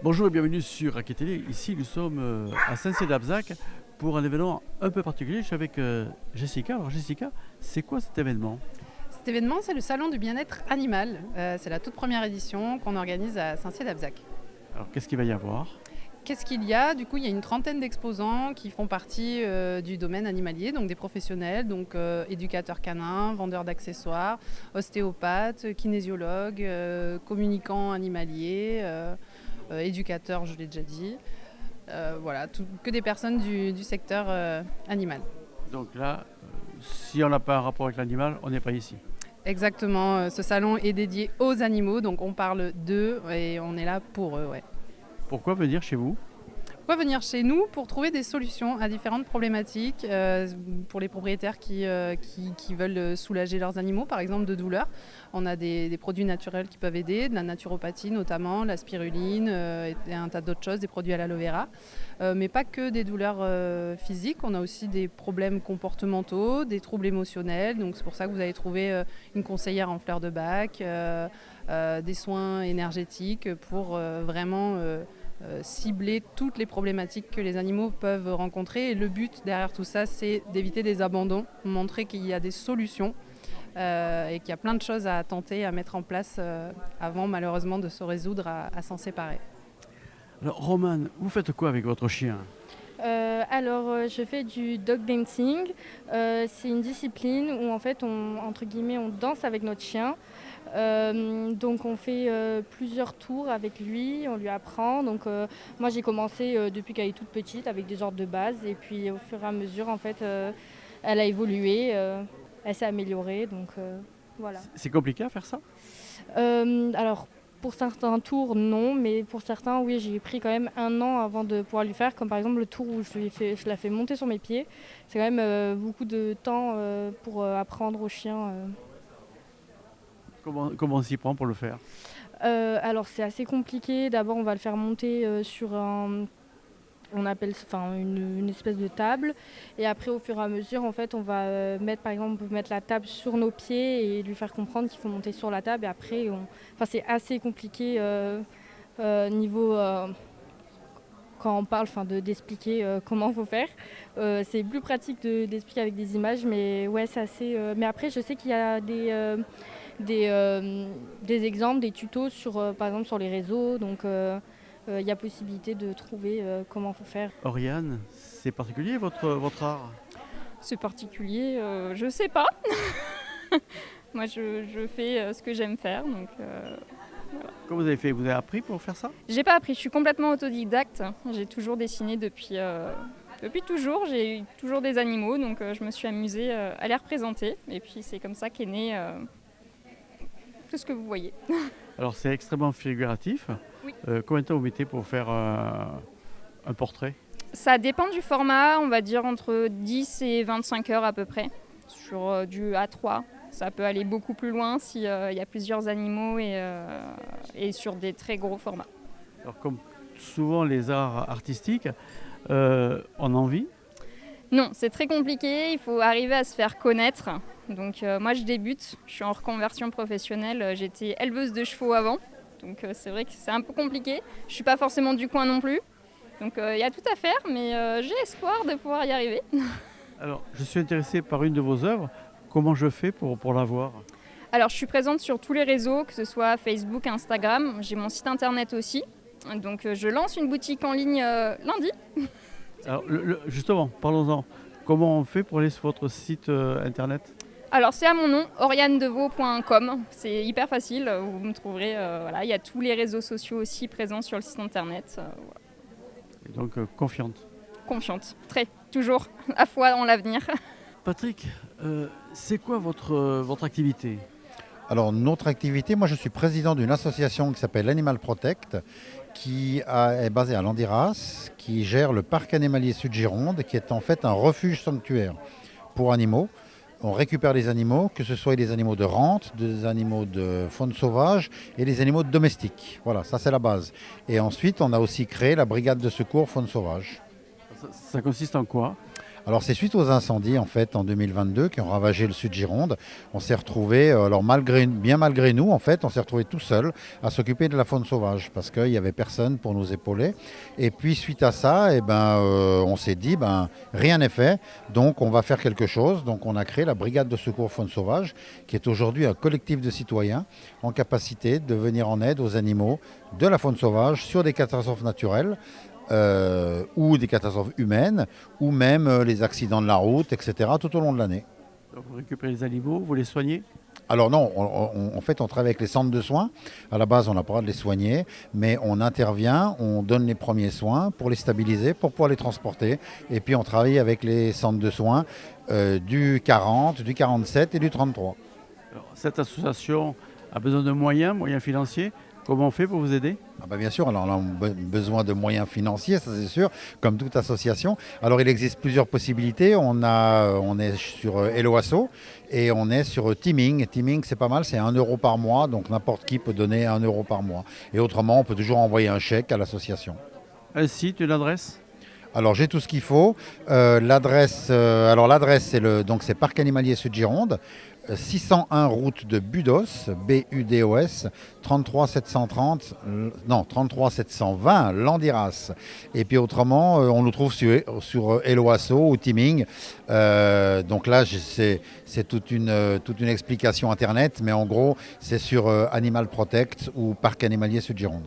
Bonjour et bienvenue sur Raquet Télé. Ici, nous sommes à Saint-Cé-d'Abzac pour un événement un peu particulier. Je suis avec Jessica. Alors Jessica, c'est quoi cet événement? Cet événement, c'est le Salon du bien-être animal. C'est la toute première édition qu'on organise à Saint-Cyr-d'Abzac. Alors qu'est-ce qu'il va y avoir? Qu'est-ce qu'il y a? Du coup, il y a une trentaine d'exposants qui font partie du domaine animalier, donc des professionnels, donc éducateurs canins, vendeurs d'accessoires, ostéopathes, kinésiologues, communicants animaliers, éducateurs, je l'ai déjà dit. Voilà, que des personnes du secteur animal. Donc là, si on n'a pas un rapport avec l'animal, on n'est pas ici. Exactement, ce salon est dédié aux animaux, donc on parle d'eux et on est là pour eux. Ouais. Pourquoi venir chez vous? Pourquoi venir chez nous? Pour trouver des solutions à différentes problématiques, pour les propriétaires qui veulent soulager leurs animaux, par exemple de douleurs. On a des produits naturels qui peuvent aider, de la naturopathie notamment, la spiruline et un tas d'autres choses, des produits à l'aloe vera. Mais pas que des douleurs physiques, on a aussi des problèmes comportementaux, des troubles émotionnels. Donc c'est pour ça que vous allez trouver une conseillère en fleurs de bac, des soins énergétiques pour vraiment cibler toutes les problématiques que les animaux peuvent rencontrer. Et le but derrière tout ça, c'est d'éviter des abandons, montrer qu'il y a des solutions et qu'il y a plein de choses à tenter, à mettre en place avant malheureusement de se résoudre à s'en séparer. Alors Romane, vous faites quoi avec votre chien? Je fais du dog dancing. C'est une discipline où en fait entre guillemets, on danse avec notre chien. Donc on fait plusieurs tours avec lui, on lui apprend. Donc moi j'ai commencé depuis qu'elle est toute petite avec des ordres de base et puis au fur et à mesure en fait elle a évolué, elle s'est améliorée. Donc voilà. C'est compliqué à faire ça? Alors pour certains tours, non, mais pour certains, oui, j'ai pris quand même 1 an avant de pouvoir lui faire, comme par exemple le tour où je la fais monter sur mes pieds. C'est quand même beaucoup de temps pour apprendre au chien. Comment on s'y prend pour le faire? Alors c'est assez compliqué. D'abord, on va le faire monter sur on appelle une espèce de table, et après au fur et à mesure en fait on va mettre par exemple mettre la table sur nos pieds et lui faire comprendre qu'il faut monter sur la table, et après c'est assez compliqué niveau quand on parle d'expliquer comment il faut faire. C'est plus pratique d'expliquer avec des images, mais ouais c'est assez mais après je sais qu'il y a des exemples, des tutos sur par exemple sur les réseaux, donc il y a possibilité de trouver comment il faut faire. Oriane, c'est particulier votre art? C'est particulier, je sais pas. Moi, je fais ce que j'aime faire, donc voilà. Comment vous avez fait? Vous avez appris pour faire ça? J'ai pas appris, je suis complètement autodidacte. J'ai toujours dessiné depuis toujours. J'ai eu toujours des animaux, donc je me suis amusée à les représenter. Et puis c'est comme ça qu'est né tout ce que vous voyez. Alors c'est extrêmement figuratif. Oui. Combien de temps vous mettez pour faire un portrait? Ça dépend du format, on va dire entre 10 et 25 heures à peu près, sur du A3. Ça peut aller beaucoup plus loin s'il y a plusieurs animaux et sur des très gros formats. Alors comme souvent les arts artistiques, on en vit? Non, c'est très compliqué, il faut arriver à se faire connaître. Donc moi je débute, je suis en reconversion professionnelle, j'étais éleveuse de chevaux avant. Donc c'est vrai que c'est un peu compliqué, je ne suis pas forcément du coin non plus. Donc il y a tout à faire, mais j'ai espoir de pouvoir y arriver. Alors je suis intéressé par une de vos œuvres, comment je fais pour la voir? Alors je suis présente sur tous les réseaux, que ce soit Facebook, Instagram, j'ai mon site internet aussi. Donc je lance une boutique en ligne lundi. Alors justement, parlons-en. Comment on fait pour aller sur votre site internet? Alors c'est à mon nom, orianedevaux.com, c'est hyper facile, vous me trouverez, voilà. Il y a tous les réseaux sociaux aussi présents sur le site internet. Voilà. Et donc confiante? Confiante, très, toujours, à foi en l'avenir. Patrick, c'est quoi votre activité? Alors notre activité, moi je suis président d'une association qui s'appelle Animal Protect, qui est basée à Landiras, qui gère le parc animalier Sud-Gironde, qui est en fait un refuge sanctuaire pour animaux. On récupère les animaux, que ce soit des animaux de rente, des animaux de faune sauvage et des animaux domestiques. Voilà, ça c'est la base. Et ensuite, on a aussi créé la brigade de secours faune sauvage. Ça consiste en quoi? Alors c'est suite aux incendies en fait en 2022 qui ont ravagé le sud Gironde. On s'est retrouvé, alors bien malgré nous en fait, on s'est retrouvé tout seul à s'occuper de la faune sauvage parce qu'il n'y avait personne pour nous épauler. Et puis suite à ça, on s'est dit rien n'est fait, donc on va faire quelque chose. Donc on a créé la brigade de secours faune sauvage qui est aujourd'hui un collectif de citoyens en capacité de venir en aide aux animaux de la faune sauvage sur des catastrophes naturelles. Ou des catastrophes humaines, ou même les accidents de la route, etc., tout au long de l'année. Donc vous récupérez les animaux, vous les soignez? Alors non, en fait, on travaille avec les centres de soins. À la base, on n'a pas le droit de les soigner, mais on intervient, on donne les premiers soins pour les stabiliser, pour pouvoir les transporter. Et puis, on travaille avec les centres de soins du 40, du 47 et du 33. Alors, cette association a besoin de moyens financiers. Comment on fait pour vous aider? Bien sûr, alors on a besoin de moyens financiers, ça c'est sûr, comme toute association. Alors il existe plusieurs possibilités. On est sur Helloasso et on est sur Teaming. Teaming c'est pas mal, c'est 1 euro par mois, donc n'importe qui peut donner 1 euro par mois. Et autrement, on peut toujours envoyer un chèque à l'association. Un site, une adresse? Alors j'ai tout ce qu'il faut. L'adresse, c'est Parc Animalier Sud Gironde, 601 route de Budos, B-U-D-O-S, 33 720 Landiras. Et puis autrement, on nous trouve sur Helloasso ou Teaming. Donc là, c'est toute une explication internet, mais en gros, c'est sur Animal Protect ou Parc Animalier Sud Gironde.